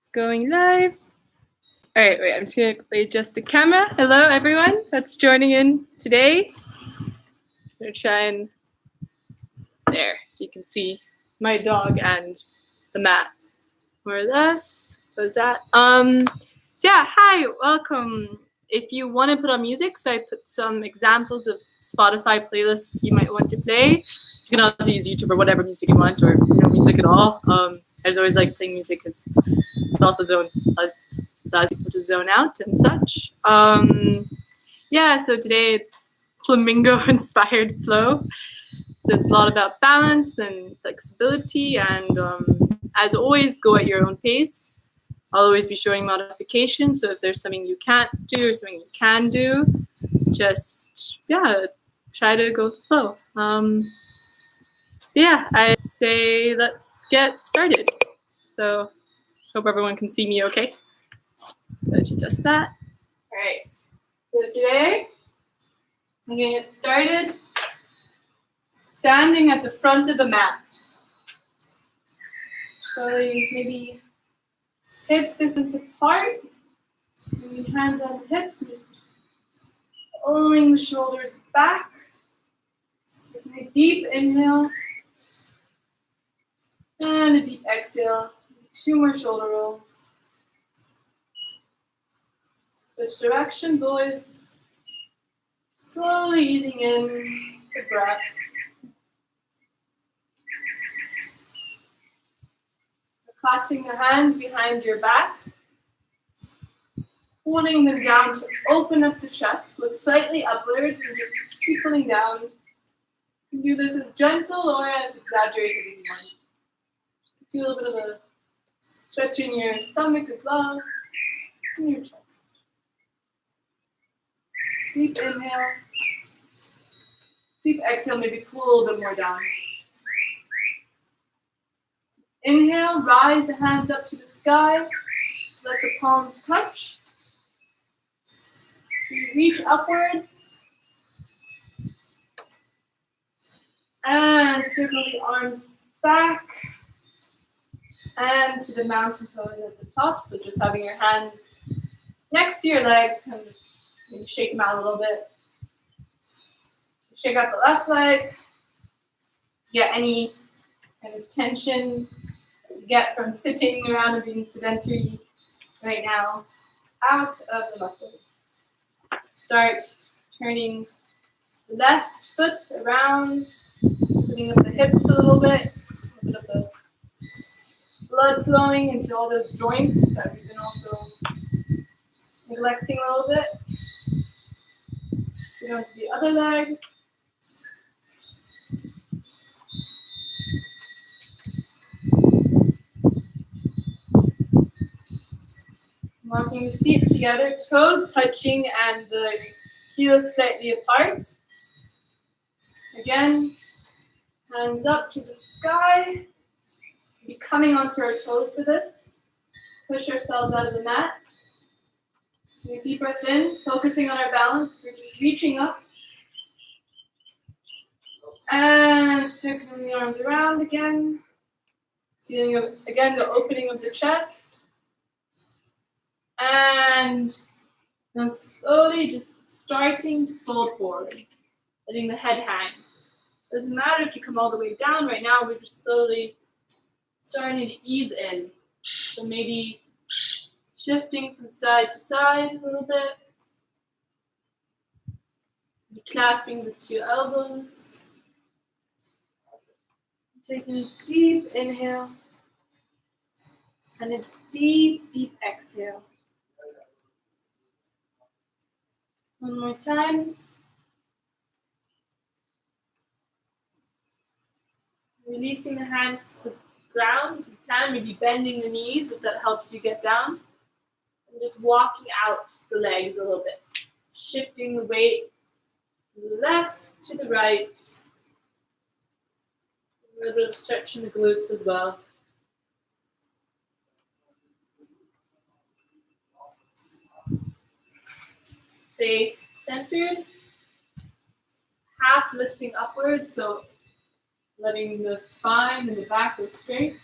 It's going live. All right, wait, I'm just going to adjust the camera. Hello, everyone that's joining in today. I'm going to try and, there, so you can see my dog and the mat, more or less. What was that? So yeah, hi, welcome. If you want to put on music, so I put some examples of Spotify playlists you might want to play. You can also use YouTube or whatever music you want, or no music at all. I just always like playing music because it also allows people to zone out and such. Yeah, so today it's Flamingo-inspired flow. So it's a lot about balance and flexibility, and as always, go at your own pace. I'll always be showing modifications, so if there's something you can't do or something you can do, just, try to go with the flow. Yeah, I'd say let's get started. So hope everyone can see me okay. Let's adjust that. All right, so today I'm going to get started standing at the front of the mat. So maybe hips distance apart, maybe hands on the hips, just pulling the shoulders back. Taking a deep inhale and a deep exhale. 2 more shoulder rolls. Switch directions, always slowly easing in the breath. Clasping the hands behind your back, holding them down to open up the chest. Look slightly upward and just keep pulling down. You can do this as gentle or as exaggerated as you want. Just feel a little bit of a stretch in your stomach as well, in your chest. Deep inhale. Deep exhale, maybe pull a little bit more down. Inhale, rise the hands up to the sky. Let the palms touch. You reach upwards. And circle the arms back. And to the mountain pose at the top. So just having your hands next to your legs, kind of just maybe shake them out a little bit. Shake out the left leg. Get any kind of tension you get from sitting around and being sedentary right now out of the muscles. Start turning the left foot around, putting up the hips a little bit of the blood flowing into all those joints that we've been also neglecting a little bit. Go on to the other leg. Walking the feet together, toes touching and the heels slightly apart. Again, hands up to the sky. Be coming onto our toes for this. Push ourselves out of the mat. Take a deep breath in, focusing on our balance. We're just reaching up. And circling the arms around again. Feeling, again, the opening of the chest. And now slowly just starting to fold forward, letting the head hang. Doesn't matter if you come all the way down right now, we're just slowly starting to ease in. So maybe shifting from side to side a little bit. Clasping the 2 elbows. Taking a deep inhale and a deep, deep exhale. One more time. Releasing the hands to the ground. If you can, maybe bending the knees if that helps you get down. And just walking out the legs a little bit. Shifting the weight from the left to the right. A little bit of stretch in the glutes as well. Stay centered, half lifting upwards, so letting the spine and the back go straight.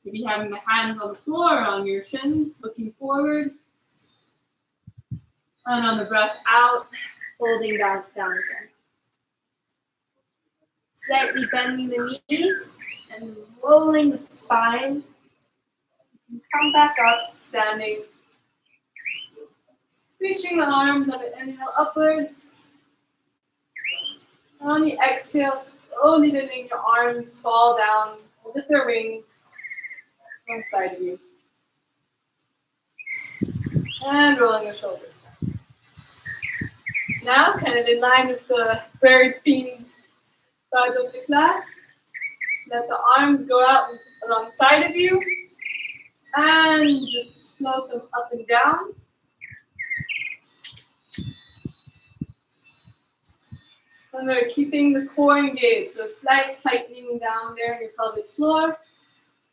Maybe having the hands on the floor or on your shins, looking forward. And on the breath out, folding down again. Slightly bending the knees and rolling the spine. And come back up, standing. Reaching the arms on the inhale upwards. On the exhale, slowly letting your arms fall down with their wings one side of you. And rolling the shoulders back. Now, kind of in line with the bird theme side of the class, let the arms go out alongside of you and just float them up and down. And we're keeping the core engaged, so slight tightening down there in your pelvic floor.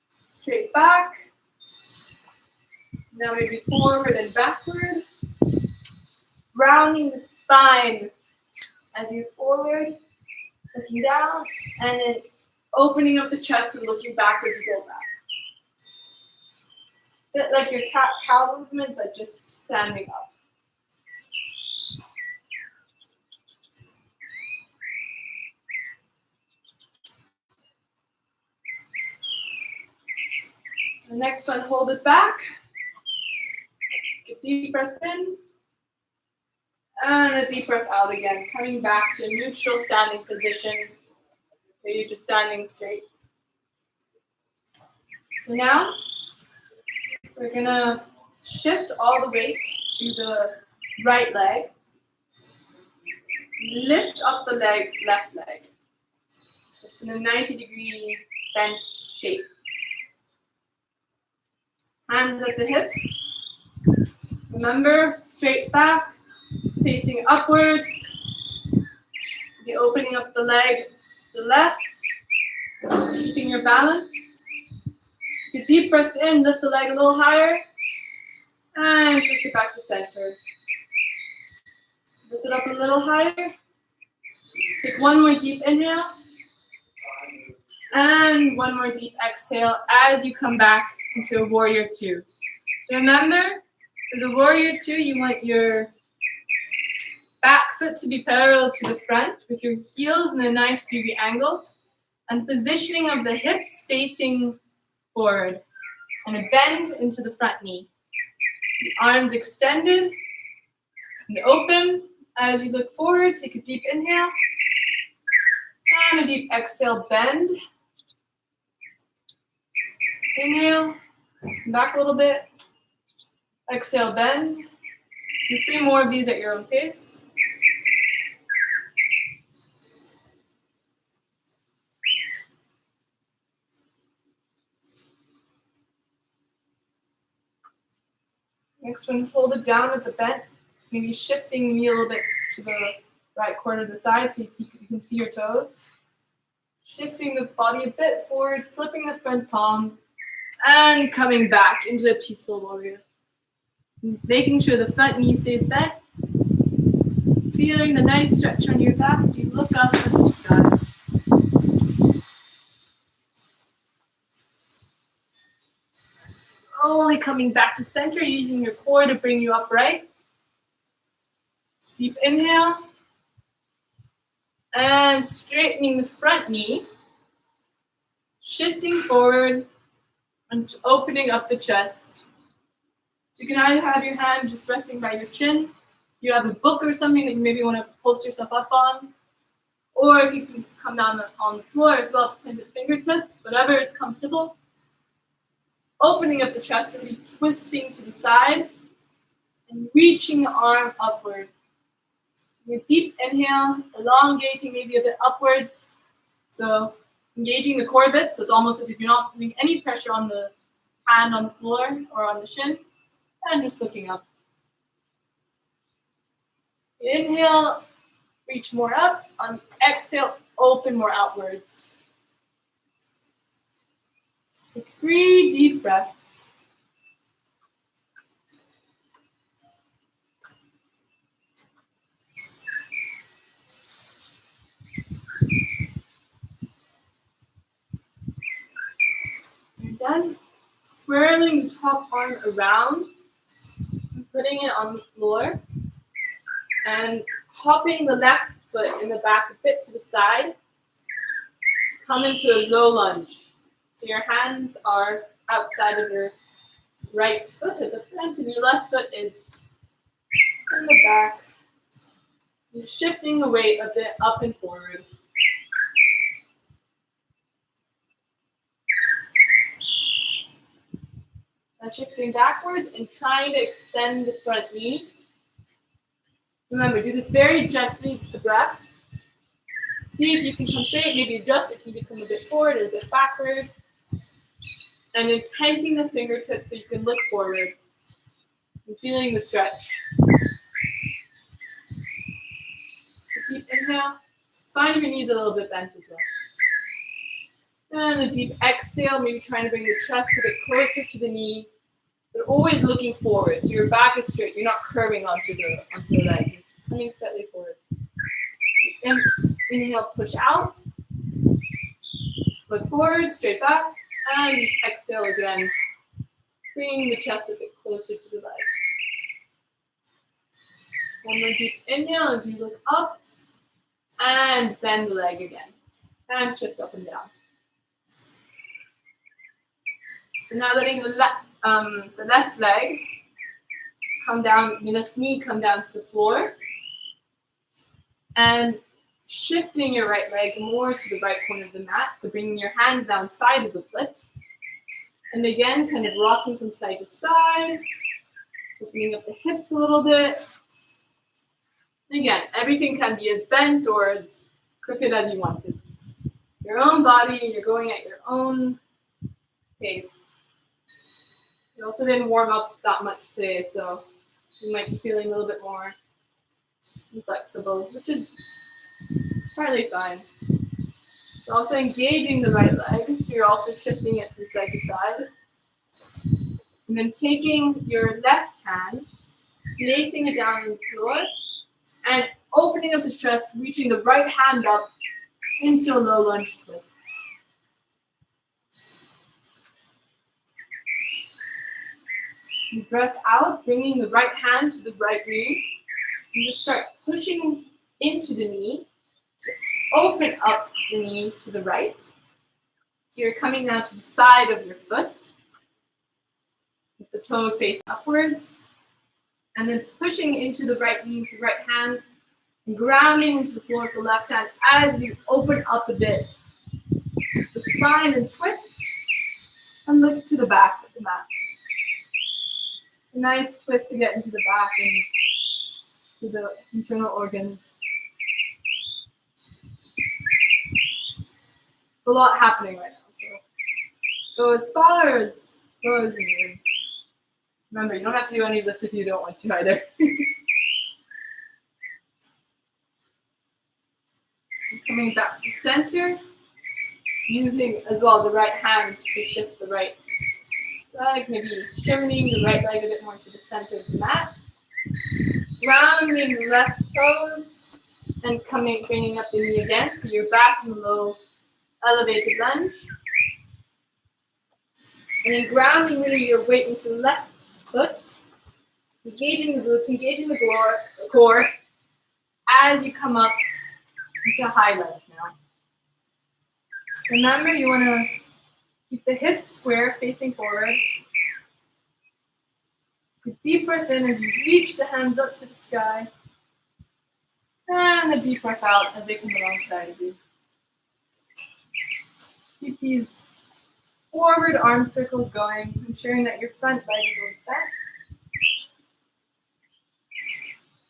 Straight back. Now maybe forward and backward. Rounding the spine as you forward, looking down, and then opening up the chest and looking back as you go back. Bit like your cat-cow movement, but just standing up. The next one, hold it back. Take a deep breath in. And a deep breath out again, coming back to a neutral standing position. So you're just standing straight. So now, we're gonna shift all the weight to the right leg. Lift up the left leg. It's in a 90-degree bent shape. Hands at the hips. Remember, straight back, facing upwards. You're opening up the leg to the left, keeping your balance. Take a deep breath in, lift the leg a little higher, and twist it back to center. Lift it up a little higher. Take one more deep inhale, and one more deep exhale as you come back into a warrior two. So remember, for the warrior two, you want your back foot to be parallel to the front with your heels in a 90-degree angle, and the positioning of the hips facing forward, and a bend into the front knee. The arms extended and open as you look forward. Take a deep inhale and a deep exhale, bend. Inhale, back a little bit. Exhale, bend. Do 3 more of these at your own pace. Next one, hold it down at the bend, maybe shifting the knee a little bit to the right corner of the side so you can see your toes. Shifting the body a bit forward, flipping the front palm, and coming back into a peaceful warrior. Making sure the front knee stays bent. Feeling the nice stretch on your back as you look up at the sky. Slowly coming back to center, using your core to bring you upright. Deep inhale. And straightening the front knee. Shifting forward and opening up the chest. So you can either have your hand just resting by your chin. You have a book or something that you maybe want to post yourself up on. Or if you can come down on the floor as well, pretend at fingertips, whatever is comfortable. Opening up the chest and be twisting to the side and reaching the arm upward. With deep inhale, elongating maybe a bit upwards. So engaging the core a bit, so it's almost as if you're not putting any pressure on the hand on the floor or on the shin, and just looking up. Inhale, reach more up. On exhale, open more outwards. Take 3 deep breaths. You're done. swirling the top arm around, and putting it on the floor, and hopping the left foot in the back a bit to the side. Come into a low lunge. So your hands are outside of your right foot at the front, and your left foot is in the back. You're shifting the weight a bit up and forward. And shifting backwards and trying to extend the front knee. Remember, do this very gently with the breath. See if you can come straight, maybe adjust if you become a bit forward or a bit backward. And then tenting the fingertips so you can look forward. And feeling the stretch. A deep inhale. It's fine if your knees are a little bit bent as well. And a deep exhale, maybe trying to bring the chest a bit closer to the knee, but always looking forward. So your back is straight. You're not curving onto the leg. You're coming slightly forward. Inhale, push out. Look forward, straight back. And exhale again. Bringing the chest a bit closer to the leg. One more deep inhale as you look up. And bend the leg again. And shift up and down. So now letting the left leg come down, the left knee come down to the floor. And shifting your right leg more to the right corner of the mat. So bringing your hands down side of the foot. And again, kind of rocking from side to side. Opening up the hips a little bit. And again, everything can be as bent or as crooked as you want. It's your own body. You're going at your own pace. You also didn't warm up that much today, so you might be feeling a little bit more inflexible, which is fairly fine. You're also engaging the right leg, so you're also shifting it from side to side. And then taking your left hand, placing it down on the floor, and opening up the chest, reaching the right hand up into a low lunge twist. And breath out, bringing the right hand to the right knee. And just start pushing into the knee to open up the knee to the right. So you're coming now to the side of your foot with the toes facing upwards. And then pushing into the right knee with the right hand and grounding into the floor with the left hand as you open up a bit the spine and twist and look to the back of the mat. It's a nice twist to get into the back and to the internal organs. A lot happening right now, so go as far as you need. Remember, you don't have to do any of this if you don't want to either. Coming back to center, using as well the right hand to shift the right leg, maybe shimmening the right leg a bit more to the center of the mat. Grounding the left toes and bringing up the knee again, so you're back in the low elevated lunge. And then grounding really your weight into the left foot, engaging the glutes, engaging the core as you come up into high lunge now. Remember, you want to keep the hips square, facing forward. A deep breath in as you reach the hands up to the sky. And a deep breath out as they come alongside of you. Keep these forward arm circles going, ensuring that your front leg is always bent.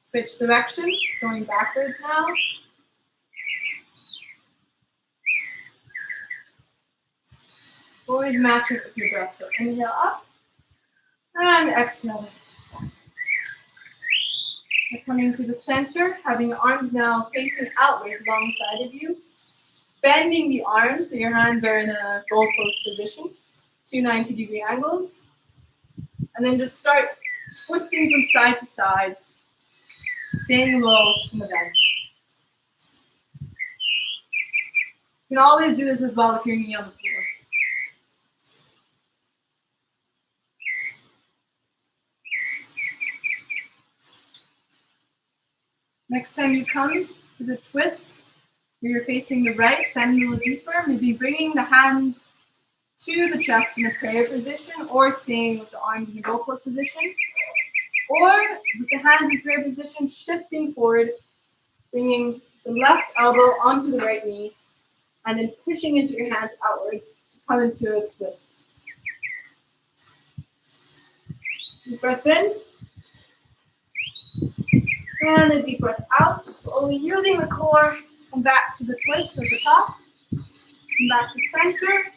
Switch directions, going backwards now. Always match it with your breath. So inhale up and exhale. We're coming to the center, having the arms now facing outwards alongside of you. Bending the arms so your hands are in a goalpost position, 2 90-degree angles. And then just start twisting from side to side, staying low in the bend. You can always do this as well with your knee on the floor. Next time you come to the twist, where you're facing the right, bend a little deeper, maybe bringing the hands to the chest in a prayer position, or staying with the arms in a bow pose position, or with the hands in prayer position, shifting forward, bringing the left elbow onto the right knee, and then pushing into your hands outwards to come into a twist. Deep breath in, and a deep breath out, slowly using the core. Come back to the twist at the top, come back to center,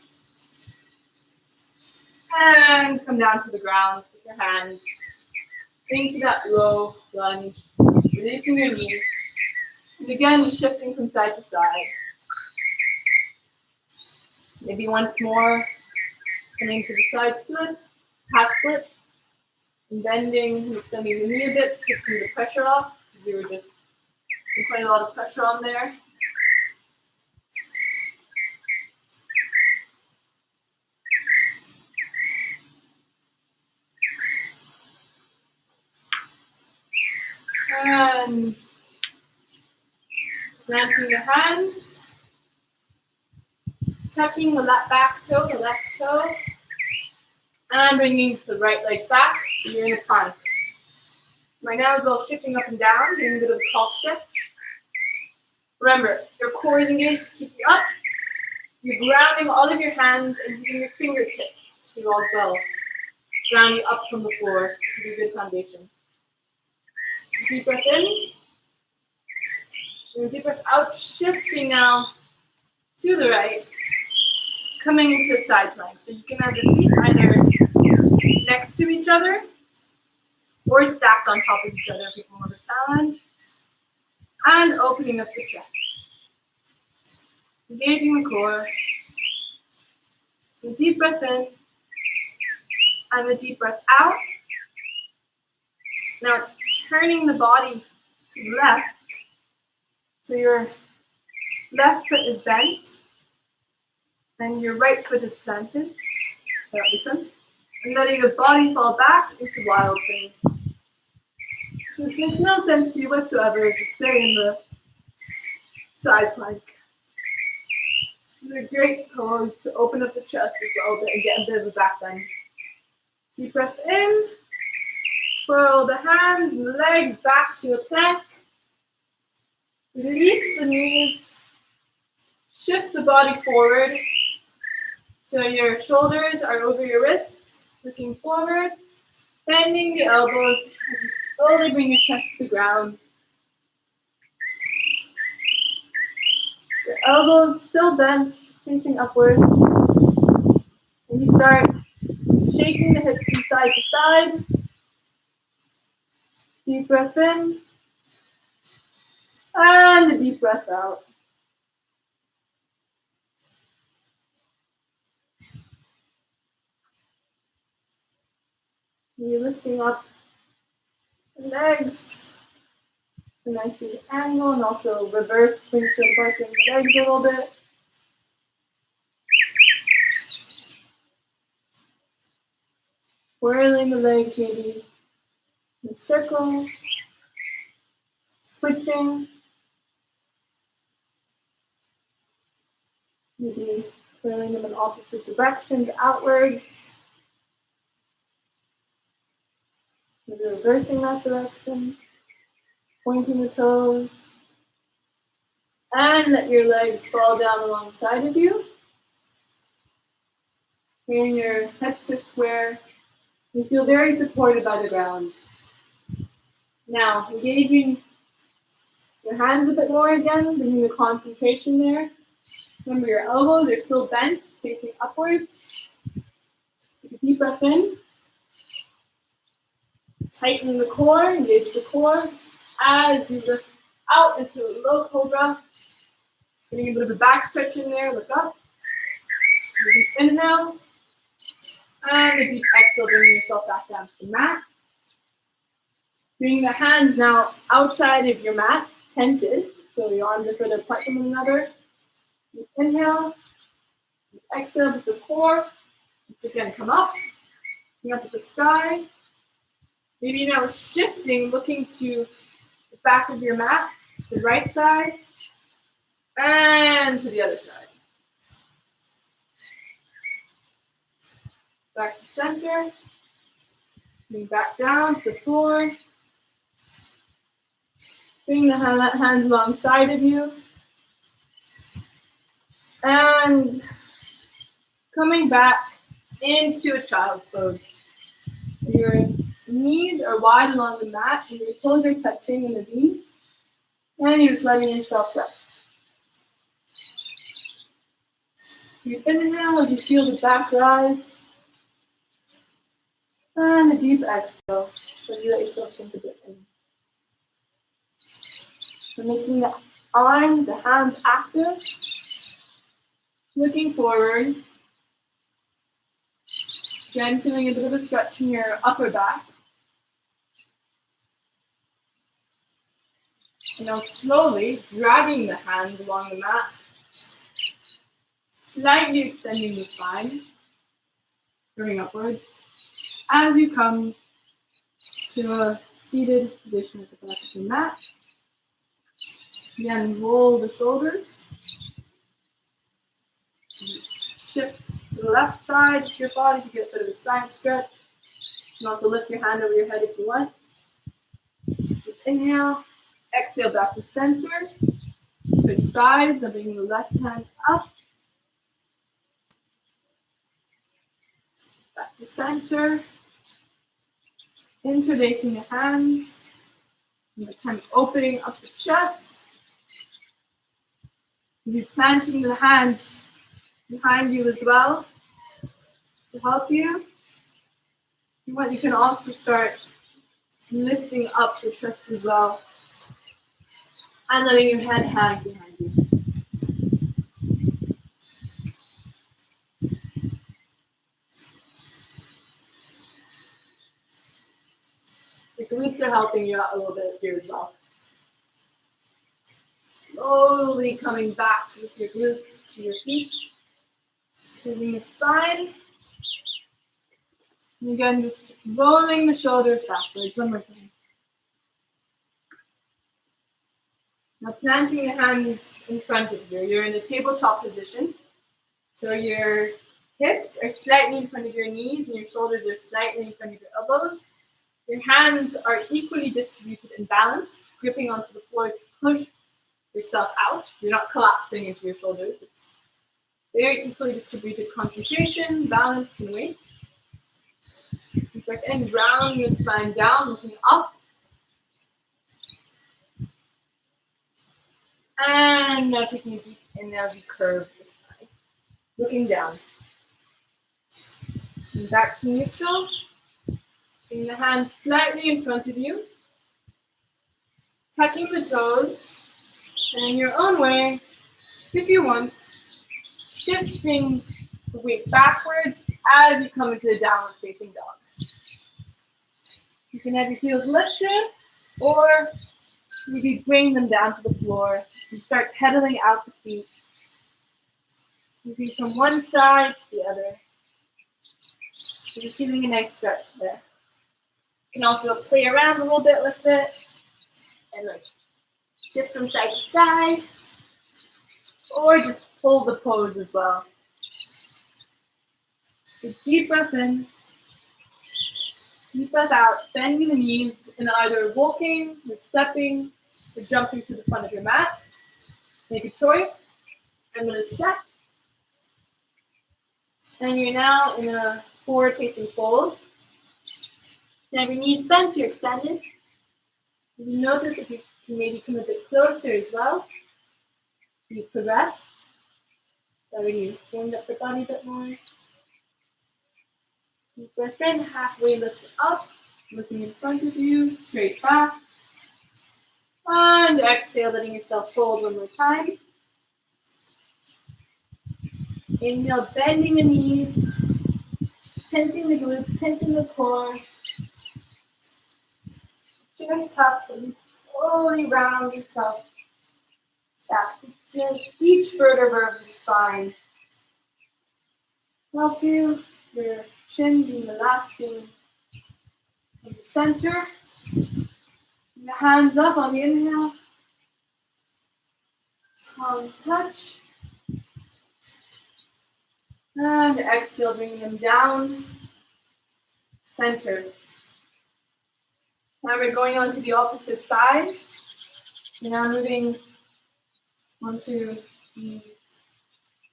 and come down to the ground with your hands into that low lunge, releasing your knees, and again shifting from side to side. Maybe once more, coming to the side split, half split, and bending and extending the knee a bit to take some of the pressure off. You were just putting quite a lot of pressure on there. And planting the hands, tucking the back toe, the left toe, and bringing the right leg back, so you're in a plank. Right now as well, shifting up and down, getting a bit of a calf stretch. Remember, your core is engaged to keep you up. You're grounding all of your hands and using your fingertips to do as well. Ground you up from the floor to give you a good foundation. Deep breath in. And deep breath out, shifting now to the right, coming into a side plank. So you can have the feet either next to each other or stacked on top of each other if you want a challenge. And opening up the chest. Engaging the core. A deep breath in. And a deep breath out. Now turning the body to the left. So your left foot is bent. And your right foot is planted. Does that make sense? And letting the body fall back into wild thing. This makes no sense to you whatsoever. Just stay in the side plank. It's a great pose to open up the chest as well and get a bit of a back bend. Deep breath in. Twirl the hands and the legs back to a plank. Release the knees. Shift the body forward. So your shoulders are over your wrists, looking forward. Bending the elbows as you slowly bring your chest to the ground. Your elbows still bent, facing upwards. And you start shaking the hips from side to side. Deep breath in. And a deep breath out. You're lifting up the legs, a nice big angle, and also reverse windshield bucking the legs a little bit. Whirling the legs maybe in a circle, switching, maybe twirling them in opposite directions, outwards. Maybe reversing that direction, pointing the toes, and let your legs fall down alongside of you. Bring your hips are square. You feel very supported by the ground. Now, engaging your hands a bit more again, bringing the concentration there. Remember, your elbows are still bent, facing upwards. Take a deep breath in. Tighten the core, engage the core as you lift out into a low cobra. Getting a bit of a back stretch in there, look up. A deep inhale. And a deep exhale, bringing yourself back down to the mat. Bring the hands now outside of your mat, tented. So your arms are further apart from one another. Deep inhale. Deep exhale with the core. Once again, come up. Bring up at the sky. Maybe now shifting, looking to the back of your mat to the right side and to the other side. Back to center. Bring back down to the floor. Bring the hands alongside of you. And coming back into a child's pose. Your knees are wide along the mat and your toes are touching in the knees. And you're just letting yourself rest. You inhale as you feel the back rise. And a deep exhale. So you let yourself sink a bit in. So making the arms, the hands active. Looking forward. Again, feeling a bit of a stretch in your upper back. And now slowly dragging the hands along the mat. Slightly extending the spine. Going upwards. As you come to a seated position at the back of the mat. Again, roll the shoulders. Shift to the left side of your body to get a bit of a side stretch. You can also lift your hand over your head if you want. Just inhale. Exhale back to center. Switch sides and bring the left hand up. Back to center. Interlacing the hands. And the time opening up the chest. You're planting the hands behind you as well to help you. You can also start lifting up the chest as well and letting your head hang behind you. The glutes are helping you out a little bit here as well. Slowly coming back with your glutes to your feet. Using the spine. And again, just rolling the shoulders backwards. One more time. Now planting the hands in front of you. You're in a tabletop position. So your hips are slightly in front of your knees and your shoulders are slightly in front of your elbows. Your hands are equally distributed and balanced, gripping onto the floor to push yourself out. You're not collapsing into your shoulders. It's very equally distributed concentration, balance, and weight. Deep breath in, round the spine down, looking up. And now taking a deep inhale, you curve the spine. Looking down. And back to neutral. Bring the hands slightly in front of you. Tucking the toes. And in your own way, if you want, shifting the weight backwards as you come into a downward facing dog. You can have your heels lifted, or maybe bring them down to the floor and start pedaling out the feet. Moving from one side to the other. So you're feeling a nice stretch there. You can also play around a little bit with it and like shift from side to side, or just pull the pose as well. So deep breath in, deep breath out, bending the knees in either walking, or stepping, or jumping to the front of your mat. Make a choice. I'm going to step. And you're now in a forward-facing fold. Now your knees bent, you're extended. You notice if you can maybe come a bit closer as well. You progress. So you warmed up the body a bit more. Deep breath in, halfway lift up, looking in front of you, straight back. And exhale, letting yourself fold one more time. Inhale, bending the knees, tensing the glutes, tensing the core. Just tuck and slowly round yourself back. Each vertebra of the spine. Help you, your chin being the last thing in the center. Your hands up on the inhale. Palms touch. And exhale, bringing them down. Center. Now we're going on to the opposite side. We're now moving onto the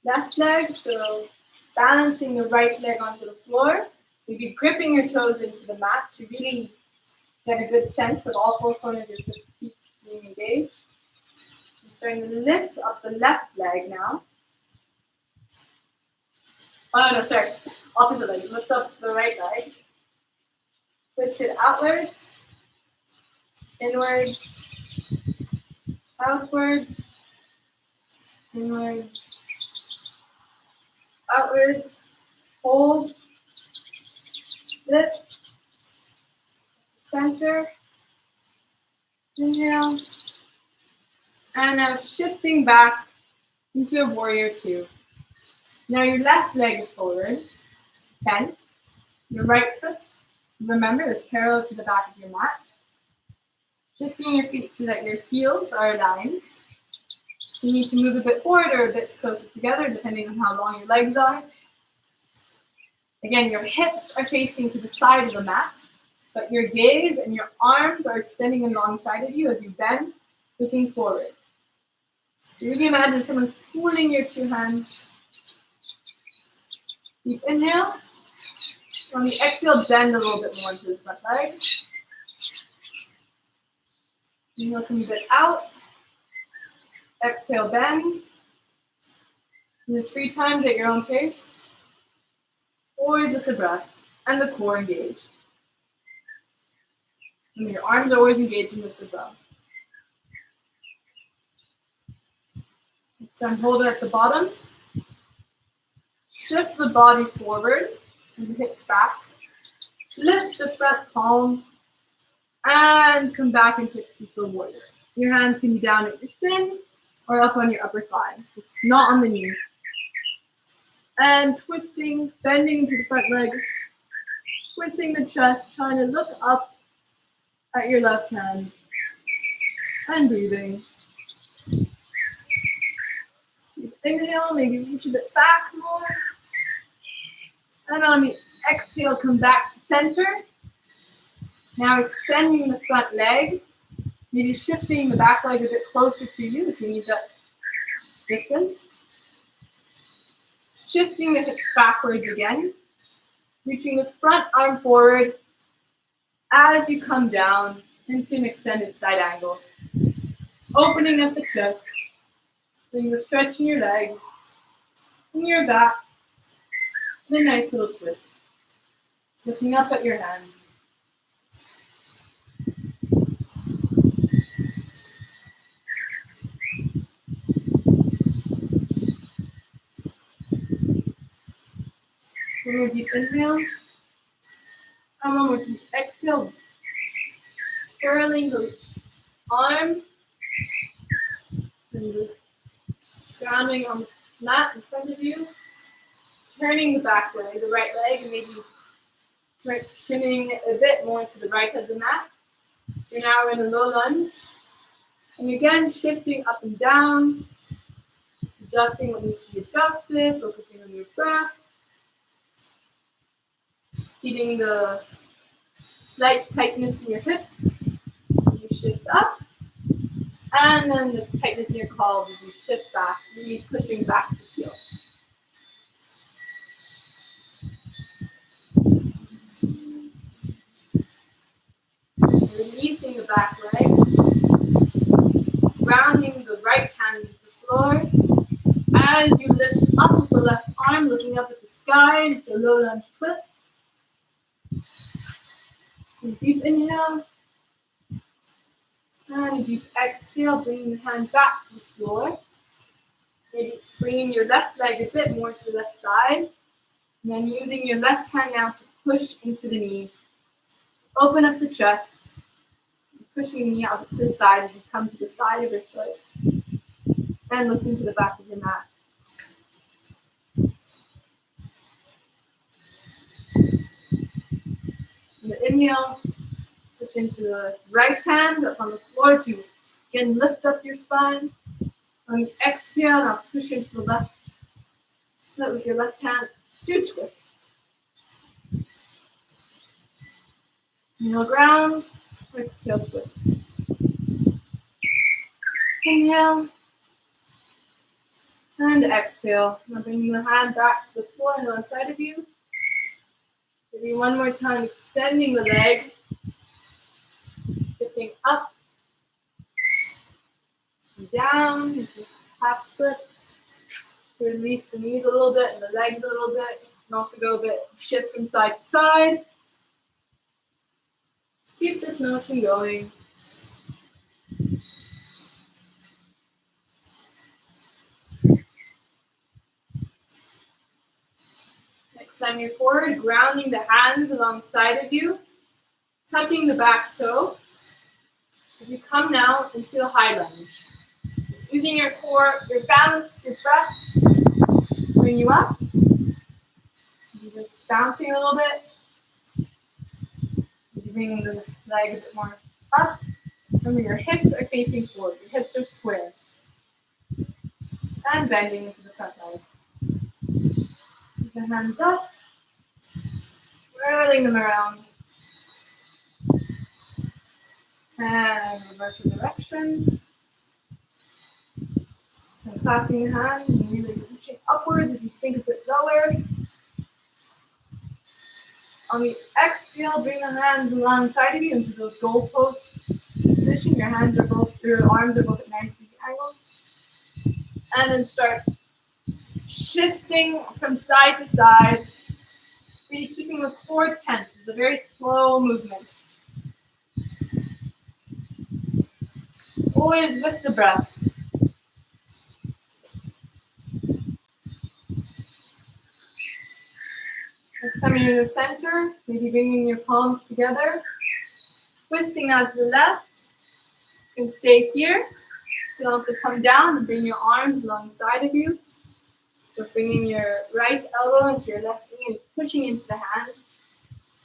left leg. So balancing the right leg onto the floor. Maybe gripping your toes into the mat to really get a good sense of all four corners of your feet being engaged. I'm starting to lift up the left leg now. Oh no, sorry. Opposite leg. Lift up the right leg. Twist it outwards, inwards, outwards, inwards, outwards. Hold, lift, center, inhale, and now shifting back into a warrior two. Now your left leg is forward, bent. Your right foot, remember, is parallel to the back of your mat. Shifting your feet so that your heels are aligned. You need to move a bit forward or a bit closer together, depending on how long your legs are. Again, your hips are facing to the side of the mat, but your gaze and your arms are extending alongside of you as you bend, looking forward. So really imagine someone's pulling your two hands. Deep inhale. On the exhale, bend a little bit more into the front leg. Inhale, come a bit out. Exhale, bend. And there's 3 times at your own pace. Always with the breath and the core engaged. And your arms are always engaged in this as well. Next time, hold it at the bottom. Shift the body forward and the hips back. Lift the front palm and come back into peaceful warrior. Your hands can be down at your shin or up on your upper thigh, just not on the knee. And twisting, bending into the front leg, twisting the chest, trying to look up at your left hand and breathing. Inhale, maybe reach a bit back more. And on the exhale, come back to center. Now extending the front leg, maybe shifting the back leg a bit closer to you if you need that distance. Shifting the hips backwards again. Reaching the front arm forward as you come down into an extended side angle. Opening up the chest. Then you're stretching your legs and your back. And a nice little twist. Looking up at your hand. One more deep inhale. And one more deep exhale. Curling the arm. And the grounding on the mat in front of you. Turning the back leg, the right leg, and maybe trimming a bit more to the right of the mat. You're now in a low lunge. And again, shifting up and down. Adjusting what needs to be adjusted, focusing on your breath. Feeling the slight tightness in your hips as you shift up. And then the tightness in your calves as you shift back, really pushing back the heel. Releasing the back leg. Grounding the right hand into the floor. As you lift up with the left arm, looking up at the sky into a low lunge twist. And deep inhale. And a deep exhale, bringing the hands back to the floor. Maybe bringing your left leg a bit more to the left side. And then using your left hand now to push into the knee. Open up the chest. Pushing the knee out to the side as you come to the side of your foot. And looking to the back of your mat. And the inhale. Push into the right hand that's on the floor to again lift up your spine. On the exhale, now push into the left foot with your left hand to twist. Inhale, ground. Exhale, twist. Inhale. And exhale. Now bringing the hand back to the floor and on the side of you. Maybe one more time, extending the leg. Shifting up and down into half splits. To release the knees a little bit and the legs a little bit. You can also go a bit shift from side to side. Just keep this motion going. Next time you're forward, grounding the hands alongside of you, tucking the back toe. As you come now into a high lunge. Using your core, your balance, your breath, bring you up. You're just bouncing a little bit. You're bringing the leg a bit more up. Remember, your hips are facing forward. Your hips are square. And bending into the front leg. Keep the hands up. Whirling them around. And reverse your direction. And clasping the hands and really reaching upwards as you sink a bit lower. On the exhale, bring the hands alongside of you into those goalpost position. Your arms are both at 90 degree angles. And then start shifting from side to side. Really keeping the core tense. It's a very slow movement. Always with the breath. Next time you're in the center, maybe bringing your palms together. Twisting now to the left. You can stay here. You can also come down and bring your arms alongside of you. So bringing your right elbow into your left knee and pushing into the hands.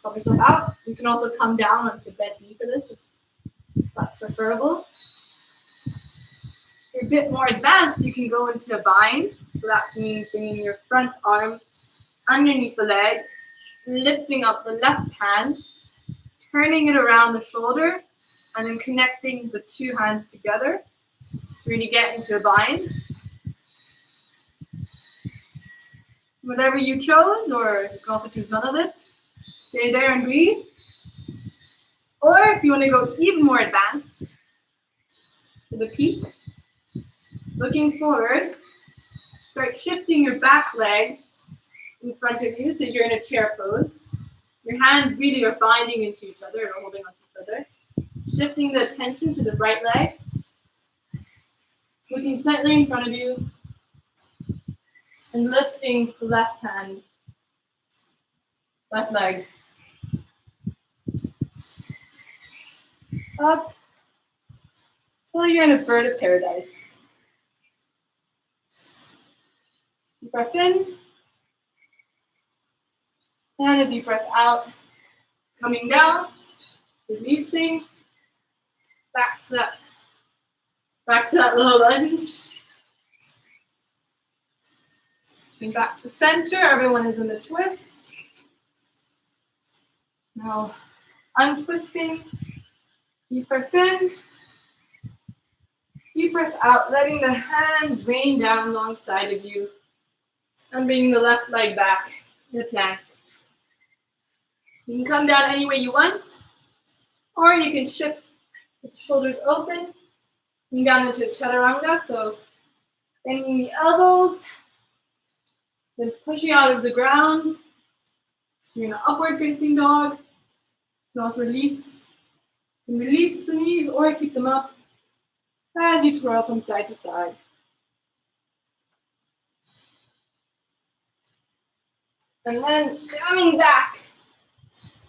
Help yourself out. You can also come down onto a bent knee for this if that's preferable. If you're a bit more advanced, you can go into a bind. So that means bringing your front arm underneath the leg, lifting up the left hand, turning it around the shoulder, and then connecting the two hands together. Really get into a bind. Whatever you chose, or you can also choose none of it. Stay there and breathe. Or if you want to go even more advanced, to the peak, looking forward, start shifting your back leg in front of you, so you're in a chair pose. Your hands really are binding into each other or holding onto each other. Shifting the attention to the right leg. Looking slightly in front of you. And lifting the left hand, left leg. Up until you're in a bird of paradise. Deep breath in. And a deep breath out. Coming down, releasing. Back to that low lunge. And back to center. Everyone is in the twist. Now untwisting. Deep breath in. Deep breath out, letting the hands rain down alongside of you. And bringing the left leg back in the plank. You can come down any way you want, or you can shift with the shoulders open, coming down into chaturanga, so bending the elbows, then pushing out of the ground. You're in an upward facing dog. You can also release the knees or keep them up as you twirl from side to side. And then coming back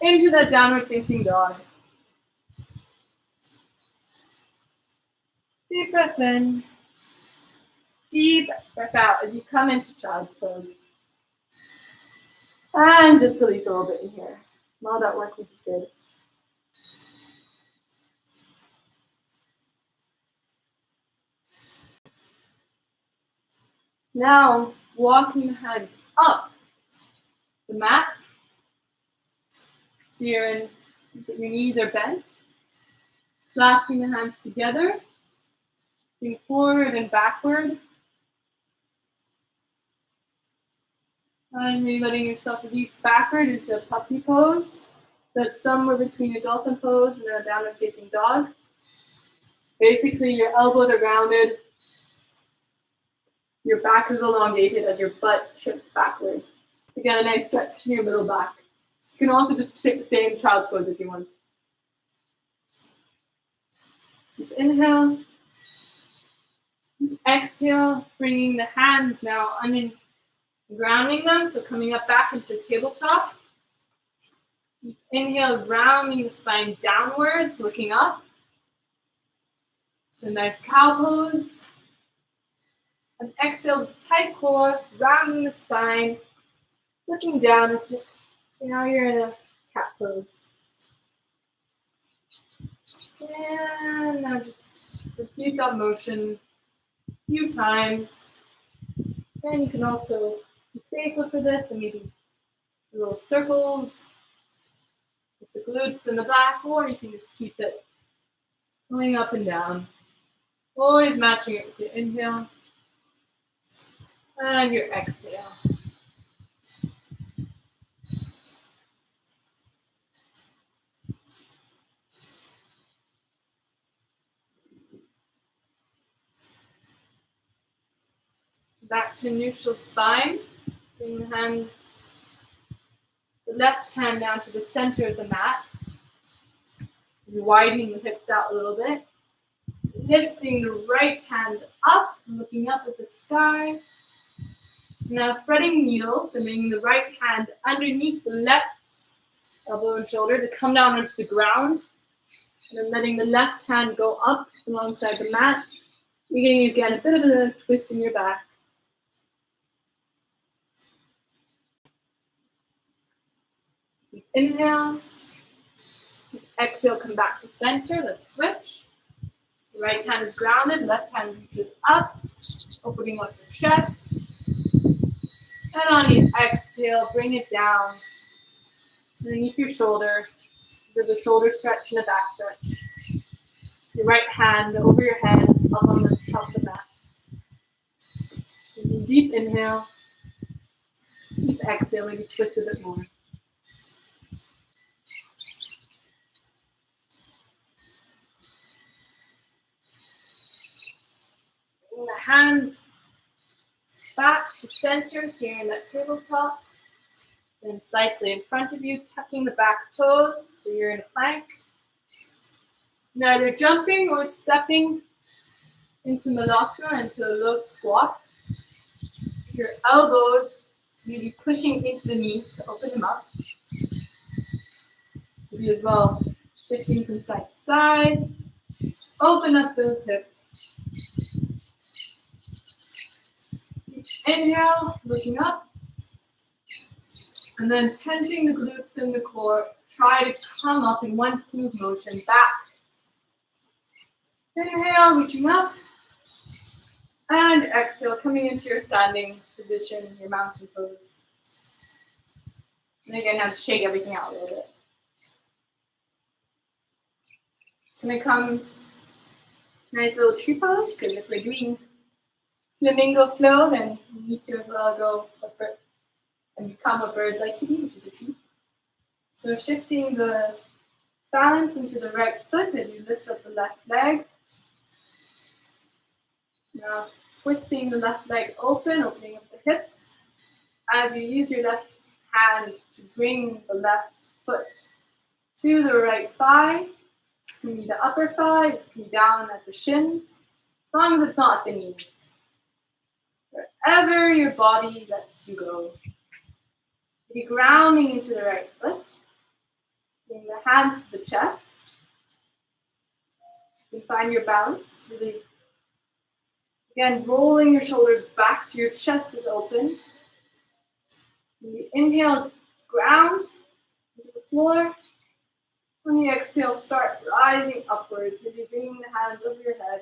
into that downward facing dog. Deep breath in. Deep breath out as you come into child's pose. And just release a little bit in here. All that work we just did. Now, walking the hands up the mat. So your knees are bent. Clasping the hands together. Looking forward and backward. Finally letting yourself release backward into a puppy pose. That's somewhere between a dolphin pose and a downward facing dog. Basically, your elbows are grounded. Your back is elongated as your butt shifts backward to get a nice stretch in your middle back. You can also just stay in child's pose if you want. Deep inhale. Exhale, bringing the hands now underneath, grounding them, so coming up back into tabletop. Deep inhale, rounding the spine downwards, looking up. It's a nice cow pose. And exhale, tight core, rounding the spine, looking down. So now you're in a cat pose. And now just repeat that motion a few times. And you can also be grateful for this and maybe little circles with the glutes in the back, or you can just keep it going up and down. Always matching it with your inhale and your exhale. Back to neutral spine. Bring the left hand down to the center of the mat. You're widening the hips out a little bit. Lifting the right hand up, looking up at the sky. Now threading needles, so bringing the right hand underneath the left elbow and shoulder to come down onto the ground. And then letting the left hand go up alongside the mat. You're getting, again, a bit of a twist in your back. Inhale. Exhale, come back to center. Let's switch. The right hand is grounded, left hand reaches up, opening up the chest. And on your exhale, bring it down underneath your shoulder. There's a shoulder stretch and a back stretch. Your right hand over your head, up on the top of the mat. Deep inhale, deep exhale, maybe twist a bit more. Bring the hands back to center, so you're in that tabletop. Then slightly in front of you, tucking the back toes, so you're in a plank. Neither jumping or stepping into Malasana, into a low squat. Your elbows, maybe pushing into the knees to open them up. Maybe as well, shifting from side to side. Open up those hips. Deep inhale, looking up. And then tensing the glutes and the core. Try to come up in one smooth motion, back. Inhale, reaching up. And exhale, coming into your standing position, your mountain pose. And again, now shake everything out a little bit. Gonna come nice little tree pose, because if we're doing flamingo flow, then we need to as well go and become what birds like to be, which is a tree. So shifting the balance into the right foot as you lift up the left leg. Now twisting the left leg open, opening up the hips. As you use your left hand to bring the left foot to the right thigh. This can be the upper thigh, this can be down at the shins, as long as it's not at the knees. Wherever your body lets you go. Be grounding into the right foot. Bring the hands to the chest. You can find your balance. Really, again, rolling your shoulders back so your chest is open. When you inhale, ground into the floor. On the exhale, start rising upwards. Maybe bringing the hands over your head.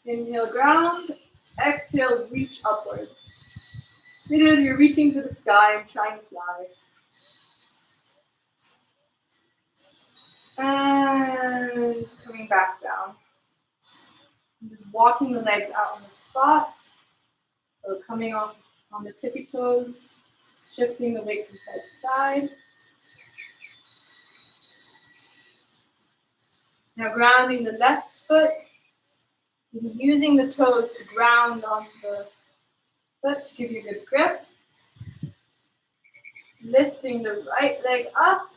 Inhale, ground. Exhale, reach upwards. It is you're reaching for the sky and trying to fly. And coming back down. And just walking the legs out on the spot. So coming off on the tippy toes, shifting the weight from side to side. Now grounding the left foot, using the toes to ground onto the foot to give you good grip. Lifting the right leg up.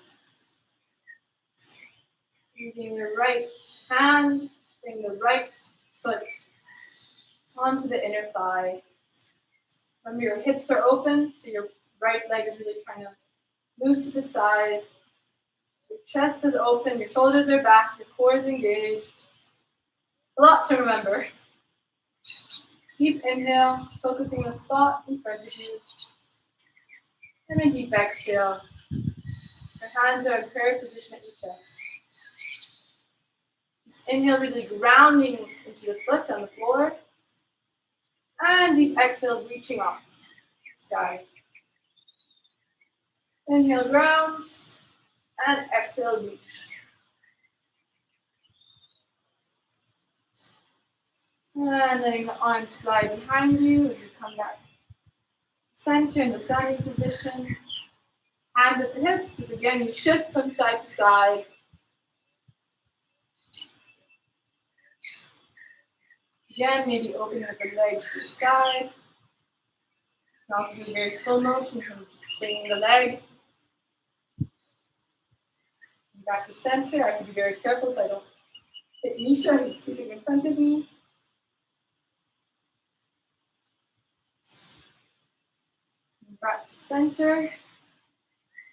Using your right hand, bring the right foot onto the inner thigh. Remember your hips are open, so your right leg is really trying to move to the side. Your chest is open, your shoulders are back, your core is engaged. A lot to remember. Deep inhale, focusing this thought in front of you. And a deep exhale. Your hands are in prayer position at your chest. Inhale, really grounding into the foot on the floor. And deep exhale, reaching off the sky. Inhale, ground. And exhale, reach. And letting the arms fly behind you as you come back. Center in the standing position. Hands at the hips as again you shift from side to side. Again, maybe open up the legs to the side. You can also do very full motion from just swinging the leg. Back to center. I have to be very careful so I don't hit Misha, who's sleeping in front of me. Back to center.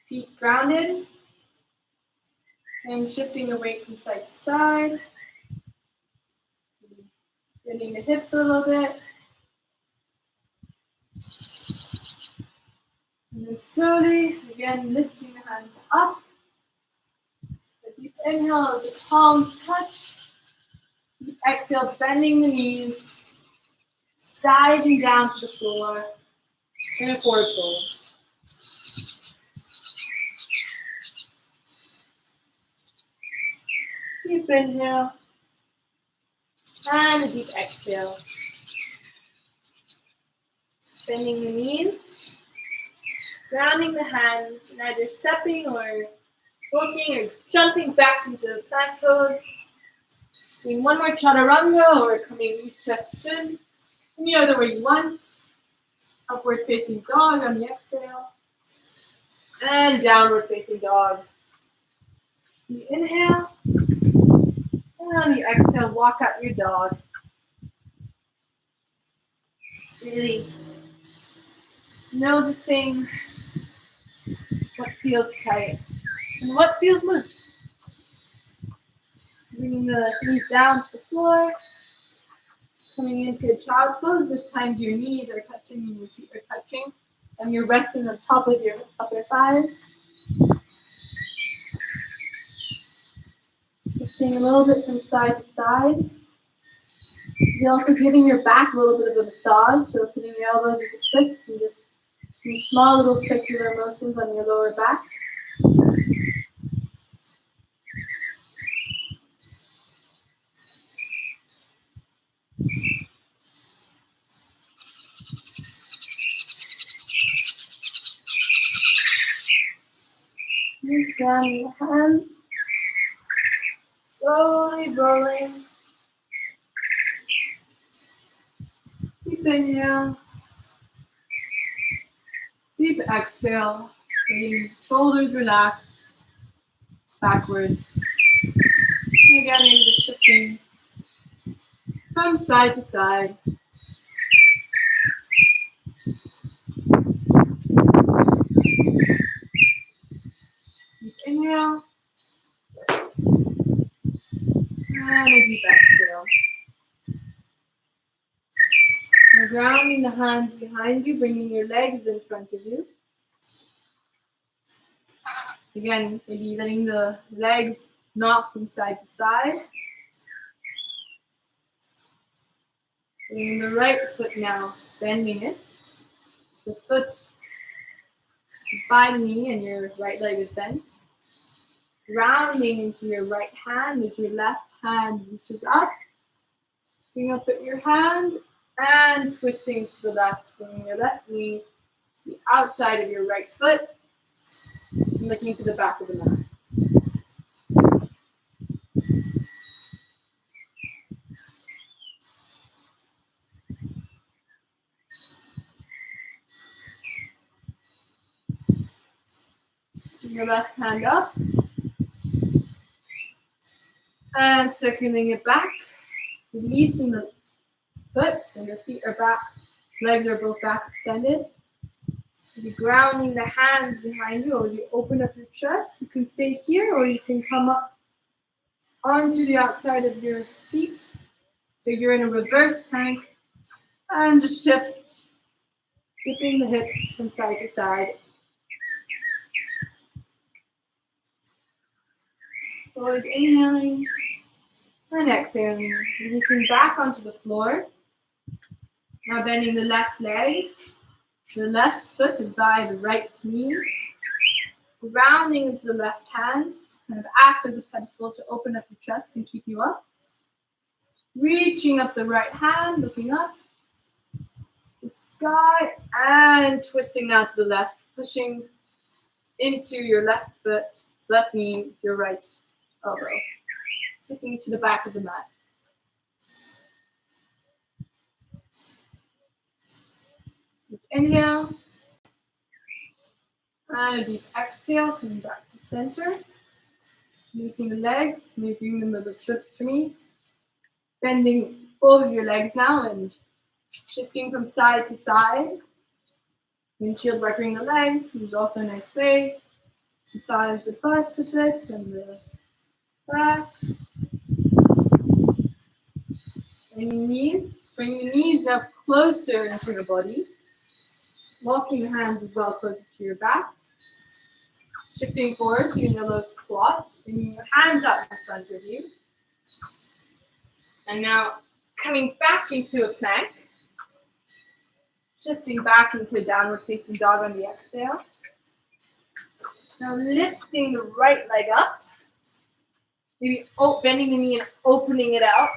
Feet grounded. And shifting the weight from side to side. Bending the hips a little bit. And then slowly, again, lifting the hands up. A deep inhale as the palms touch. Deep exhale, bending the knees. Diving down to the floor. In a forward fold. Deep inhale. And a deep exhale. Bending the knees. Grounding the hands, and either stepping or walking or jumping back into plant pose. Doing one more chaturanga or coming east chest chin. Any other way you want. Upward facing dog on the exhale. And downward facing dog. You inhale. And on the exhale, walk out your dog. Really noticing what feels tight and what feels loose. Bringing the knees down to the floor. Coming into a child's pose. This time your knees are touching and your feet are touching. And you're resting on top of your upper thighs. Shifting a little bit from side to side. You're also giving your back a little bit of a massage. So putting your elbows into fists and just doing small little circular motions on your lower back. Just grounding the hands. Slowly rolling. Deep inhale. Deep exhale. Letting shoulders relax. Backwards. And again, maybe just shifting from side to side. Deep inhale. And a deep exhale. Now grounding the hands behind you, bringing your legs in front of you. Again, maybe letting the legs knock from side to side. Bringing the right foot now, bending it. So the foot is by the knee and your right leg is bent. Rounding into your right hand as your left hand reaches up. Bring up at your hand and twisting to the left, bringing your left knee to the outside of your right foot, and looking to the back of the mat. Bring your left hand up and circling it back, releasing the foot so your feet are back, legs are both back extended. You'll be grounding the hands behind you as you open up your chest. You can stay here or you can come up onto the outside of your feet. So you're in a reverse plank and just shift, dipping the hips from side to side. Always inhaling and exhaling, releasing back onto the floor. Now bending the left leg. The left foot is by the right knee. Grounding into the left hand, kind of act as a pedestal to open up your chest and keep you up. Reaching up the right hand, looking up the sky, and twisting now to the left, pushing into your left foot, left knee, your right elbow. Looking to the back of the mat. Deep inhale. And a deep exhale, coming back to center. Releasing the legs, moving them a bit to me. Bending both of your legs now and shifting from side to side. Windshield wiping the legs is also a nice way. Massage the butt a bit and the back. Bring your knees now closer into your body. Walking the hands as well closer to your back. Shifting forward to your little squat. Bringing your hands out in front of you. And now coming back into a plank. Shifting back into a downward facing dog on the exhale. Now lifting the right leg up. Maybe bending the knee and opening it out.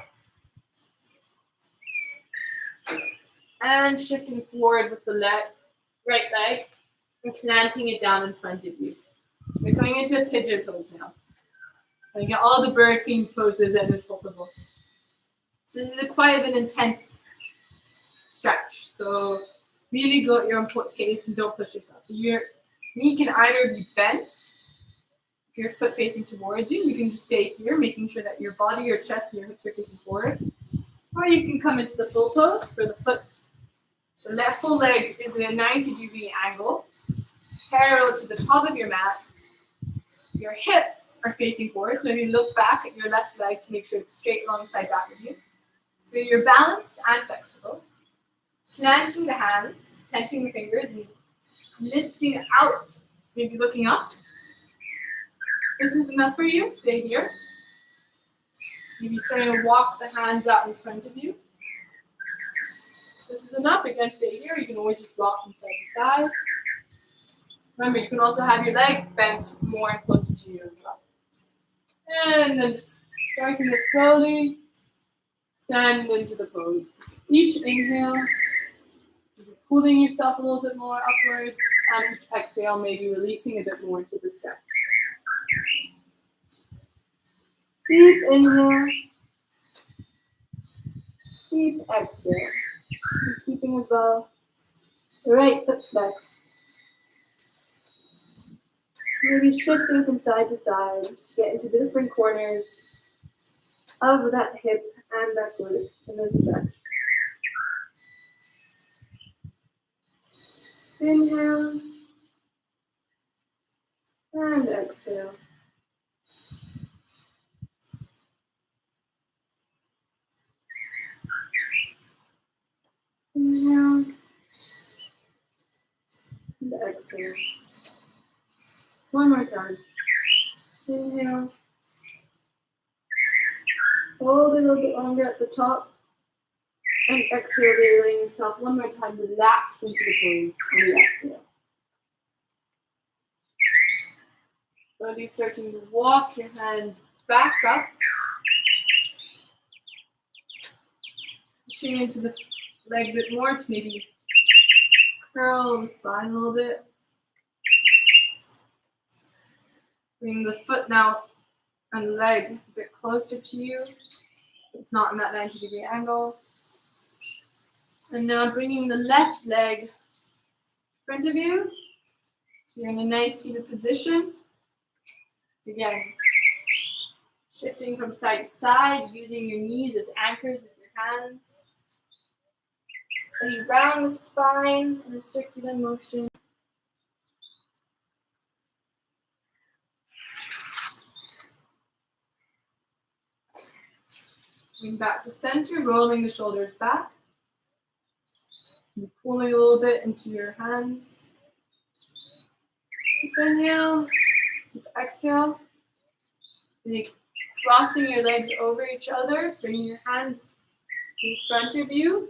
And shifting forward with the right leg and planting it down in front of you. We're coming into a pigeon pose now. And get all the bird theme poses in as possible. So this is quite an intense stretch. So really go at your own pace and don't push yourself. So your knee can either be bent, your foot facing towards you. You can just stay here, making sure that your body, your chest, and your hips are facing forward. Or you can come into the full pose for the foot. The left full leg is in a 90-degree angle, parallel to the top of your mat. Your hips are facing forward, so you look back at your left leg to make sure it's straight alongside back of you. So you're balanced and flexible. Planting the hands, tenting the fingers, and lifting out, maybe looking up. This is enough for you, stay here. Maybe starting to walk the hands out in front of you. This is enough, again, stay here. You can always just rock from side to side. Remember, you can also have your leg bent more and closer to you as well. And then just striking it slowly, stand into the pose. Each inhale, you're pulling yourself a little bit more upwards, and each exhale, maybe releasing a bit more into the step. Deep inhale, deep exhale. And keeping as well the right foot flexed. Maybe shifting from side to side, get into the different corners of that hip and that glute in this stretch. Inhale and exhale. Inhale and exhale. One more time. Inhale. Hold a little bit longer at the top. And exhale, really letting yourself one more time relax into the pose on the exhale. Slowly starting to walk your hands back up. Pushing into the leg a bit more to maybe curl the spine a little bit. Bring the foot now and leg a bit closer to you. It's not in that 90-degree angle. And now bringing the left leg in front of you. You're in a nice seated position. Again, shifting from side to side, using your knees as anchors with your hands. And you round the spine in a circular motion. Bring back to center, rolling the shoulders back. And pulling a little bit into your hands. Deep inhale, deep exhale. And crossing your legs over each other, bringing your hands in front of you.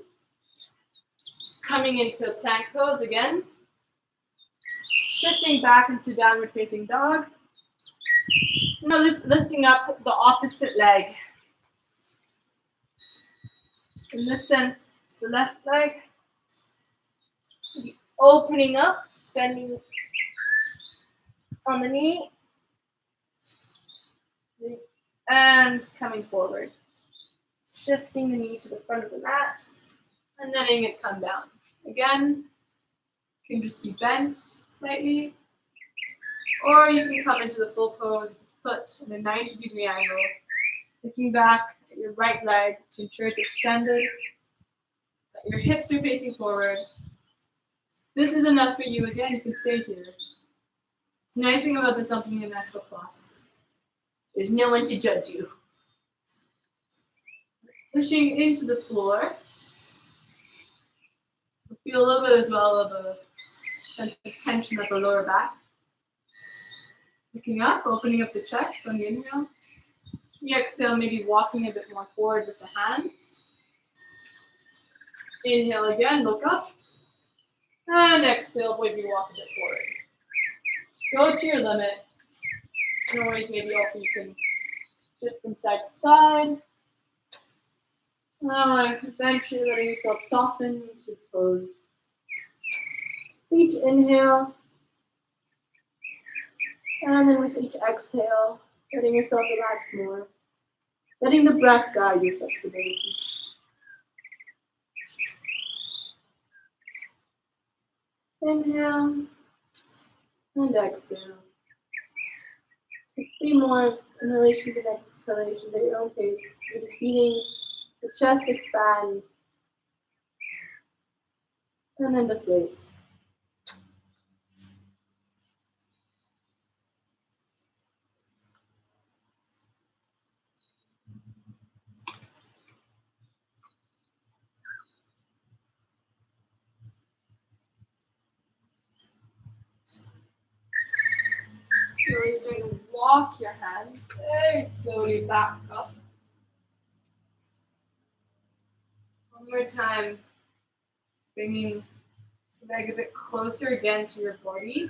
Coming into plank pose again. Shifting back into downward facing dog. Now lifting up the opposite leg. In this sense, it's the left leg. Opening up, bending on the knee. And coming forward. Shifting the knee to the front of the mat. And letting it come down. Again, you can just be bent slightly. Or you can come into the full pose with the foot in a 90-degree angle. Looking back at your right leg to ensure it's extended. That your hips are facing forward. This is enough for you. Again, you can stay here. It's the nice thing about this not being a natural class. There's no one to judge you. Pushing into the floor. Feel a little bit as well of a sense of tension at the lower back. Looking up, opening up the chest on the inhale. The exhale, maybe walking a bit more forward with the hands. Inhale again, look up. And exhale, maybe walk a bit forward. Just go to your limit. No worries, maybe also you can shift from side to side. Eventually letting yourself soften into pose. Each inhale. And then with each exhale, letting yourself relax more. Letting the breath guide your flexibility. Inhale. And exhale. Take 3 more inhalations and exhalations at your own pace. Really feeling the chest expand. And then deflate. Slowly starting to walk your hands very slowly back up. One more time. Bringing the leg a bit closer again to your body.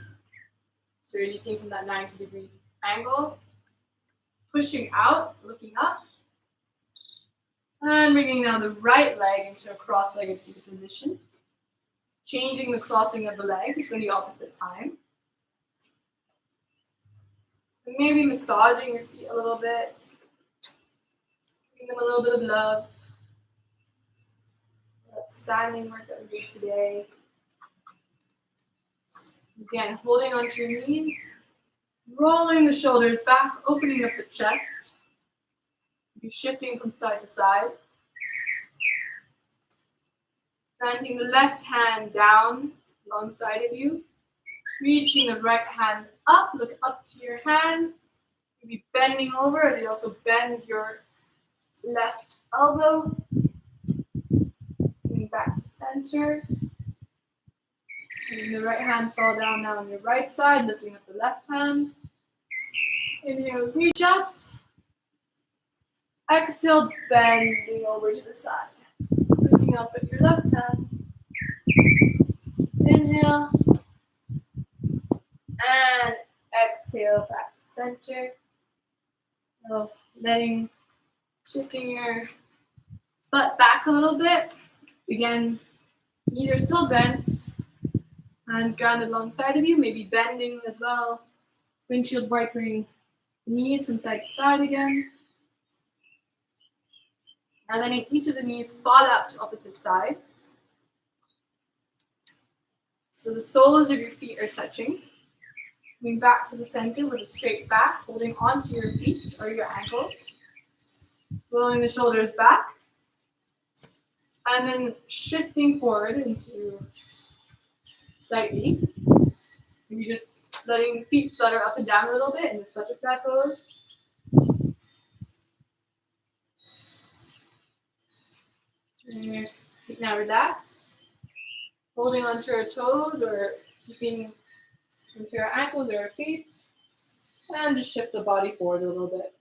So you're releasing from that 90-degree angle. Pushing out, looking up. And bringing now the right leg into a cross-legged seated position. Changing the crossing of the legs for the opposite time. And maybe massaging your feet a little bit. Giving them a little bit of love. That standing work that we did today. Again, holding onto your knees. Rolling the shoulders back, opening up the chest. You're shifting from side to side. Planting the left hand down alongside of you. Reaching the right hand up, look up to your hand. Maybe bending over as you also bend your left elbow. Coming back to center. Letting the right hand fall down now on your right side, lifting up the left hand. Inhale, reach up. Exhale, bending over to the side. Bringing looking up at your left hand. Inhale. And exhale back to center. So shifting your butt back a little bit. Again, knees are still bent. Hands grounded alongside of you, maybe bending as well. Windshield wipering knees from side to side again. And letting each of the knees fall out to opposite sides. So the soles of your feet are touching. Coming back to the center with a straight back, holding onto your feet or your ankles. Rolling the shoulders back. And then shifting forward into slightly. Maybe just letting the feet flutter up and down a little bit in this butterfly pose. And now relax. Holding onto our toes or keeping into our ankles or our feet. And just shift the body forward a little bit.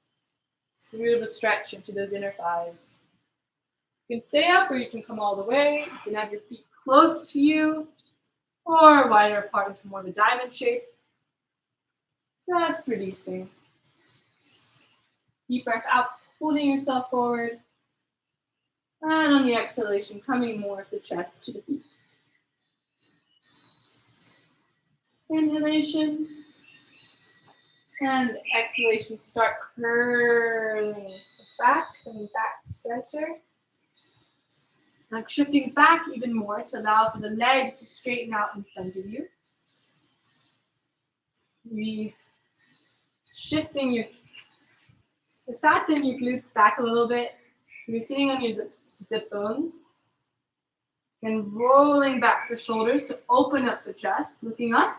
A bit of a stretch into those inner thighs. You can stay up or you can come all the way. You can have your feet close to you or wider apart into more of a diamond shape. Just releasing. Deep breath out, holding yourself forward. And on the exhalation, coming more of the chest to the feet. Inhalation. And exhalation, start curling back, coming back to center. Now shifting back even more to allow for the legs to straighten out in front of you. Shifting your fat in your glutes back a little bit. So you're sitting on your zip bones. And rolling back the shoulders to open up the chest, looking up.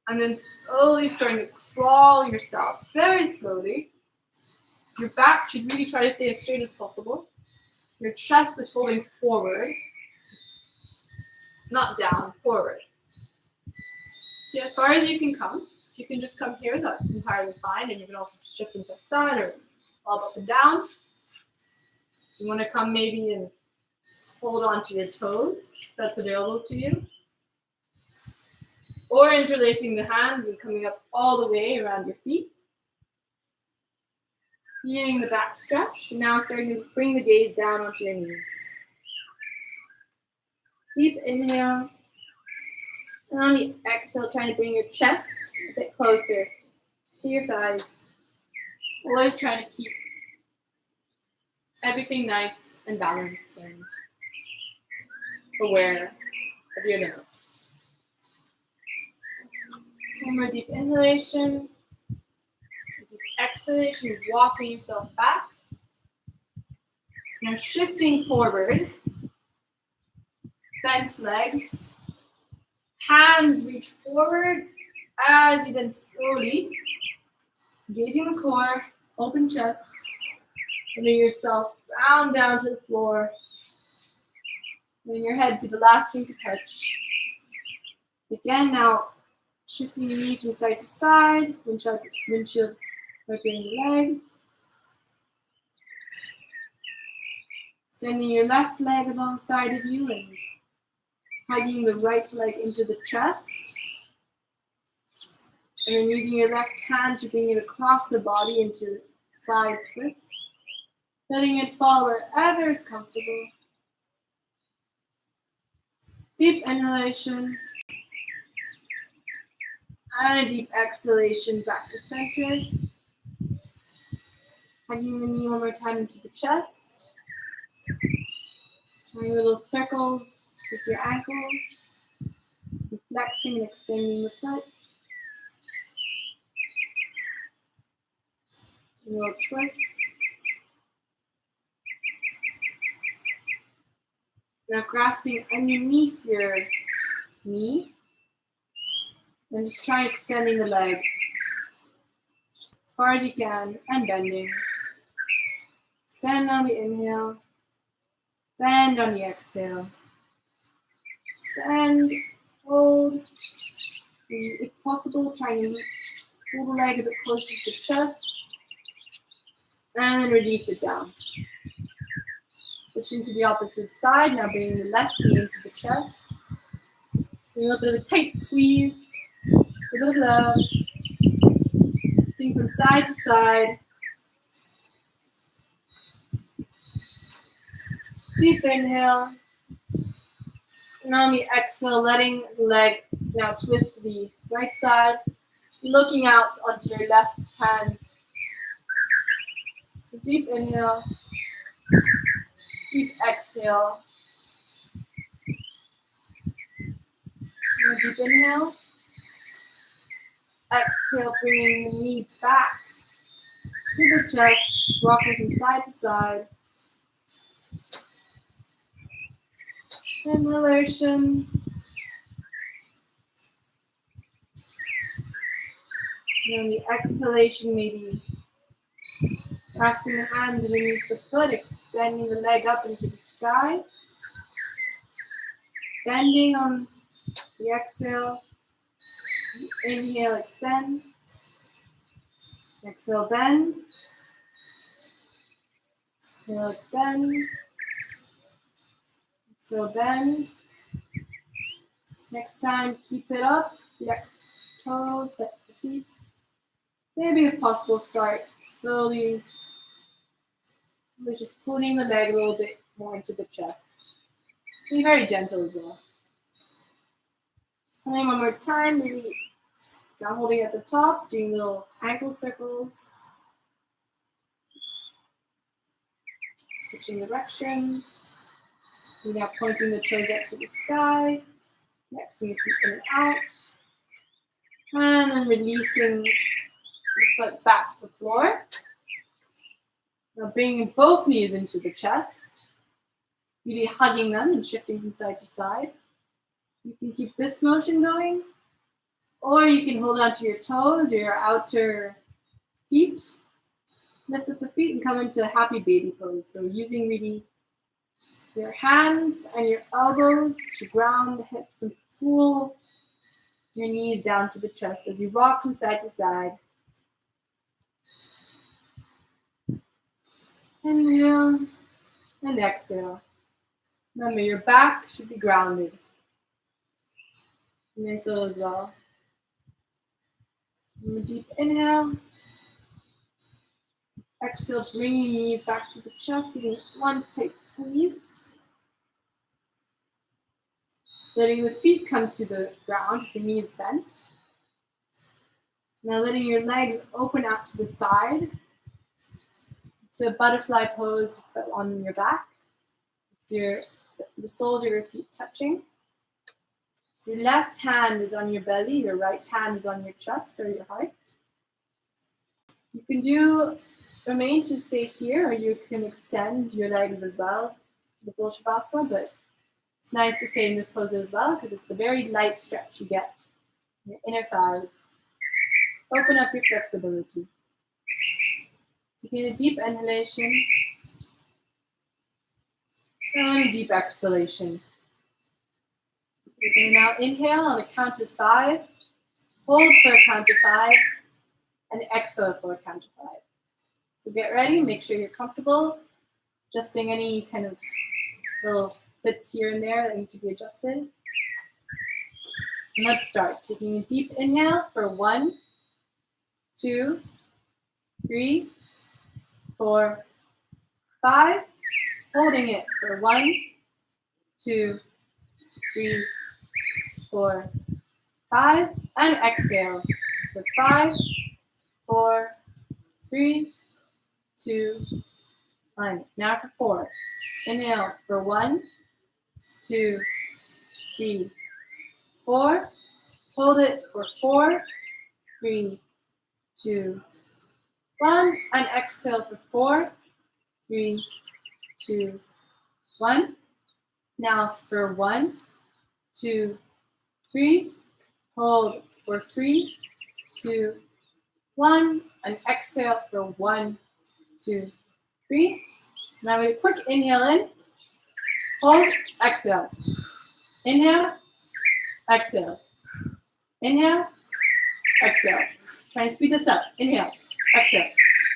And then slowly starting to crawl yourself, very slowly. Your back should really try to stay as straight as possible. Your chest is folding forward, not down, forward. See as far as you can come. If you can just come here, that's entirely fine. And you can also just shift from side to side or up and down. You want to come maybe and hold on to your toes. That's available to you. Or interlacing the hands and coming up all the way around your feet. Feeling the back stretch. And now starting to bring the gaze down onto your knees. Deep inhale. And on the exhale, trying to bring your chest a bit closer to your thighs. Always trying to keep everything nice and balanced and aware of your limits. One more deep inhalation. Deep exhalation, walking yourself back. Now shifting forward. Bent legs. Hands reach forward as you then slowly engaging the core, open chest, letting yourself round down to the floor. Letting your head be the last thing to touch. Again, now shifting your knees from side to side, windshield wiping the legs. Extending your left leg alongside of you and hugging the right leg into the chest. And then using your left hand to bring it across the body into side twist. Letting it fall wherever is comfortable. Deep inhalation. And a deep exhalation back to center. Hugging the knee one more time into the chest. Doing little circles with your ankles. Flexing and extending the foot. Little twists. Now grasping underneath your knee. And just try extending the leg as far as you can and bending. Stand on the inhale. Bend on the exhale. Stand, hold. If possible, try to pull the leg a bit closer to the chest. And then release it down. Switching to the opposite side. Now bringing the left knee into the chest. A little bit of a tight squeeze. A little love. Lifting from side to side. Deep inhale. And on the exhale, letting the leg now twist to the right side. Looking out onto your left hand. Deep inhale. Deep exhale. Deep inhale. Exhale, bringing the knee back to the chest, rocking from side to side. Inhalation. And on the exhalation, maybe grasping the hands underneath the foot, extending the leg up into the sky. Bending on the exhale. Inhale, extend. Exhale, bend. Exhale, extend. Exhale, bend. Next time, keep it up. Flex toes, flex the feet. Maybe if possible, start slowly. We're just pulling the leg a little bit more into the chest. Be very gentle as well. Pulling one more time, maybe now holding at the top, doing little ankle circles. Switching directions. We're now pointing the toes up to the sky. Next, your feet in and out. And then releasing the foot back to the floor. Now bringing both knees into the chest. Really hugging them and shifting from side to side. You can keep this motion going. Or you can hold onto your toes or your outer feet. Lift up the feet and come into a happy baby pose. So using really your hands and your elbows to ground the hips and pull your knees down to the chest as you rock from side to side. Inhale and exhale. Remember, your back should be grounded. Nice little as well. And a deep inhale. Exhale, bringing knees back to the chest, giving one tight squeeze. Letting the feet come to the ground, the knees bent. Now letting your legs open out to the side. To a butterfly pose on your back. The soles of your feet touching. Your left hand is on your belly, your right hand is on your chest or your heart. You can remain to stay here, or you can extend your legs as well, the full Shavasana, but it's nice to stay in this pose as well because it's a very light stretch you get in your inner thighs. Open up your flexibility. Taking a deep inhalation and a deep exhalation. You're going to now inhale on a count of 5, hold for a count of 5, and exhale for a count of 5. So get ready, make sure you're comfortable, adjusting any kind of little bits here and there that need to be adjusted. And let's start. Taking a deep inhale for 1, 2, 3, 4, 5. Holding it for 1, 2, 3, 4, 5. And exhale for 5, 4, 3, 2, 1. Now for 4. Inhale for 1, 2, 3, 4. Hold it for 4, 3, 2, 1. And exhale for 4, 3, 2, 1. Now for 1, 2, 3. Hold for 3, 2, 1. And exhale for 1, 2, 3. Now a quick inhale in. Hold, exhale. Inhale, exhale. Inhale, exhale. Try to speed this up. Inhale, exhale.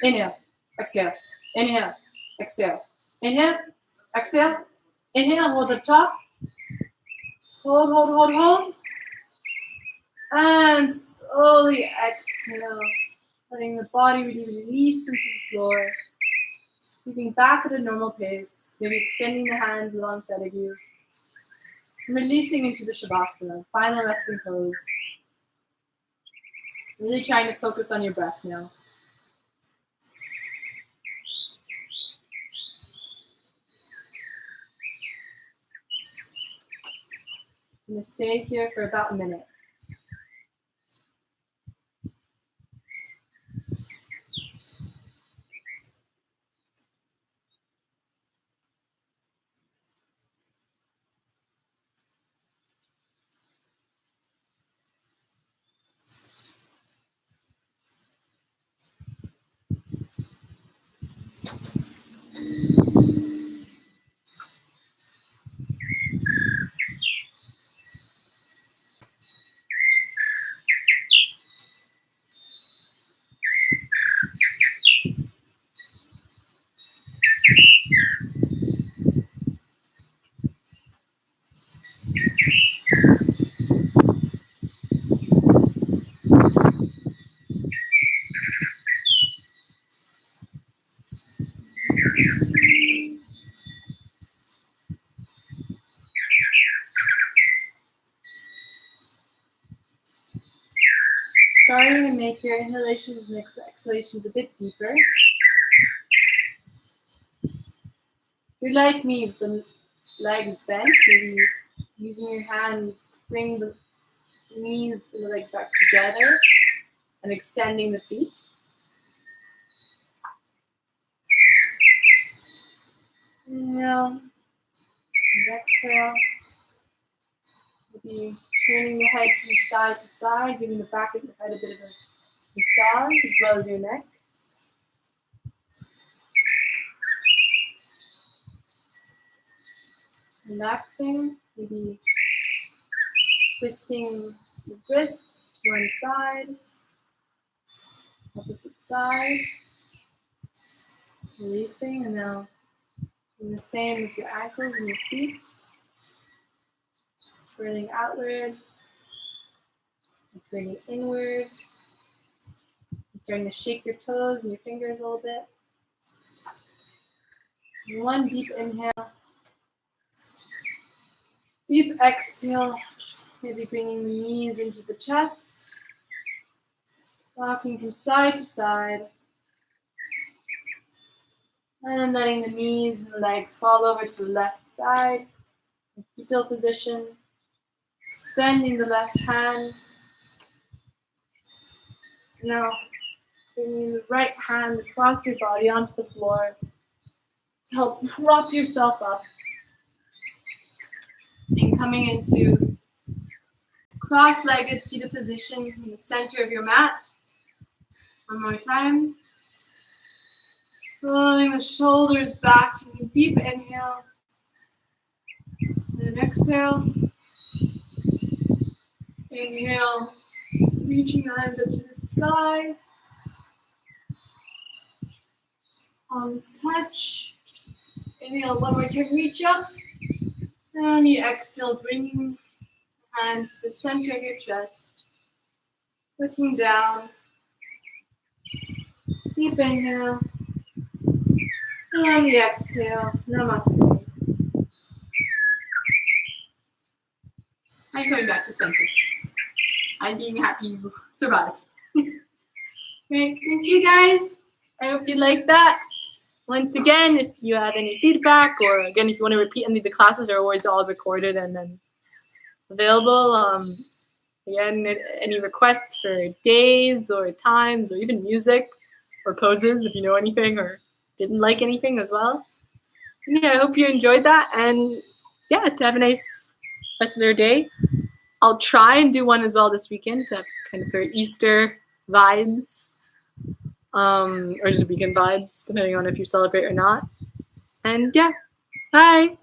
Inhale, exhale. Inhale, exhale. Inhale, Exhale. Inhale, hold up top. Hold, hold, hold, hold. And slowly exhale. Letting the body really release into the floor. Moving back at a normal pace. Maybe extending the hands alongside of you. And releasing into the Shavasana, final resting pose. Really trying to focus on your breath now. I'm going to stay here for about a minute. Starting to make your inhalations and exhalations a bit deeper. If you're like me with the legs bent, maybe using your hands to bring the knees and the legs back together and extending the feet. Inhale and exhale. Maybe turning the head from side to side, giving the back of the head a bit of a massage as well as your neck. Relaxing, maybe twisting the wrists to one side, opposite side, releasing, and now doing the same with your ankles and your feet. Swirling outwards, and turning inwards. You're starting to shake your toes and your fingers a little bit. And one deep inhale. Deep exhale. Maybe bringing the knees into the chest. Rocking from side to side. And then letting the knees and the legs fall over to the left side. Fetal position. Extending the left hand. Now, bringing the right hand across your body onto the floor to help prop yourself up. And coming into cross-legged seated position in the center of your mat. One more time. Pulling the shoulders back to a deep inhale. And exhale. Inhale, reaching the hands up to the sky. Palms touch. Inhale, one more time, reach up. And you exhale, bringing the hands to the center of your chest. Looking down. Deep inhale. And you exhale. Namaste. I'm going back to center. I'm being happy you survived. Great, thank you guys. I hope you like that. Once again, if you have any feedback, or again, if you want to repeat any of the classes, they're always all recorded and then available. Again, any requests for days or times or even music or poses, if you know anything or didn't like anything as well. And yeah, I hope you enjoyed that, and yeah, to have a nice rest of your day. I'll try and do one as well this weekend to have kind of for Easter vibes, or just weekend vibes, depending on if you celebrate or not. And yeah, bye.